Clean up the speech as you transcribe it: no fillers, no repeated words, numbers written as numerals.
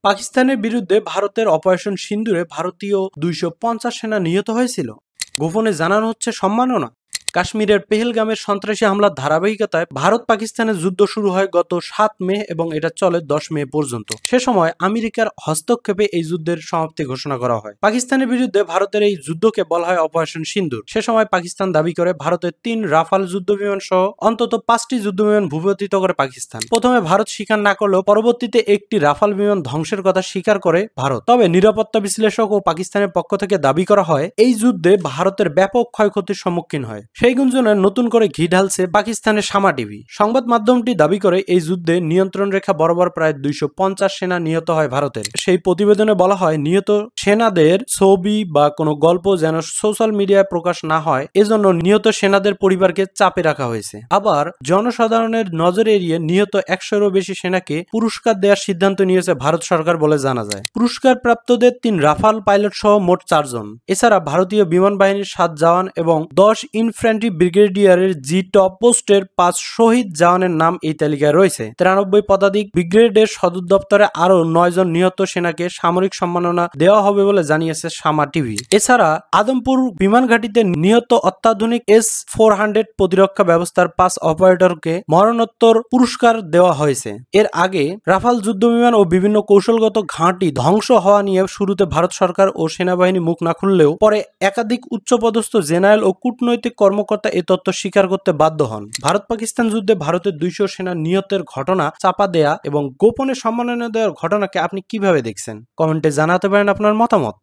পাকিস্তানের বিরুদ্ধে ভারতের অপারেশন সিন্দুরে ভারতীয় ২৫০ সেনা নিহত হয়েছিল। গোপনে জানানো হচ্ছে সম্মাননা। কাশ্মীরের পেহেলগামের সন্ত্রাসী হামলার ধারাবাহিকতায় ভারত পাকিস্তানের যুদ্ধ শুরু হয় গত ৭ মে এবং এটা চলে ১০ মে পর্যন্ত। সে সময় আমেরিকার হস্তক্ষেপে এই যুদ্ধের সমাপ্তি ঘোষণা করা হয়। পাকিস্তানের বিরুদ্ধে ভারতের এই যুদ্ধকে বলা হয় অপারেশন সিন্দুর। সে সময় পাকিস্তান দাবি করে ভারতের ৩ রাফাল যুদ্ধবিমান সহ অন্তত ৫টি যুদ্ধবিমান ভূপাতিত করে পাকিস্তান। প্রথমে ভারত স্বীকার না করলেও পরবর্তীতে একটি রাফাল বিমান ধ্বংসের কথা স্বীকার করে ভারত। তবে নিরাপত্তা বিশ্লেষক ও পাকিস্তানের পক্ষ থেকে দাবি করা হয় এই যুদ্ধে ভারতের ব্যাপক ক্ষয়ক্ষতির সম্মুখীন হয়। সেই গুঞ্জনে নতুন করে ঘি ঢালছে পাকিস্তানের শামা টিভি। সংবাদ মাধ্যমটি দাবি করে এই যুদ্ধে নিয়ন্ত্রণ রেখা বরাবর প্রায় ২৫০ সেনা নিহত হয় ভারতের। সেই প্রতিবেদনে বলা হয় নিহত সেনাদের ছবি বা কোনো গল্প যেন সোশ্যাল মিডিয়ায় প্রকাশ না হয়, এজন্য নিহত সেনাদের পরিবারকে চাপে রাখা হয়েছে। আবার জনসাধারণের নজর এড়িয়ে নিহত ১০০-এরও বেশি সেনাকে পুরস্কার দেওয়ার সিদ্ধান্ত নিয়েছে ভারত সরকার বলে জানা যায়। পুরস্কার প্রাপ্তদের ৩ রাফাল পাইলট সহ মোট ৪ জন। এছাড়া ভারতীয় বিমান বাহিনীর ৭ জওয়ান এবং ১০ ইনফ্যান্ট্রি ব্রিগেডিয়ারের জি টপ পোস্টের ৫ শহীদ জওয়ানের নাম এই তালিকায় রয়েছে। ৯৩ পদাতিক ব্রিগেডের সদর দপ্তরে আরো ৯ জন নিহত সেনাকে সামরিক সম্মাননা দেওয়া হবে বলে জানিয়েছে শামা টিভি। এছাড়া আদমপুর বিমান ঘাঁটিতে নিহত অত্যাধুনিক S-400 প্রতিরক্ষা ব্যবস্থার ৫ অপারেটরকে মরণোত্তর পুরস্কার দেওয়া হয়েছে। এর আগে রাফাল যুদ্ধবিমান ও বিভিন্ন কৌশলগত ঘাঁটি ধ্বংস হওয়া নিয়ে শুরুতে ভারত সরকার ও সেনাবাহিনী মুখ না খুললেও পরে একাধিক উচ্চপদস্থ জেনারেল ও কূটনৈতিক কর্মকর্তা এ তথ্য স্বীকার করতে বাধ্য হন। ভারত পাকিস্তান যুদ্ধে ভারতের ২০০ সেনা নিহতের ঘটনা চাপা দেয়া এবং গোপনে সম্মাননা দেওয়ার ঘটনাকে আপনি কিভাবে দেখছেন? কমেন্টে জানাতে পারেন আপনার মতামত।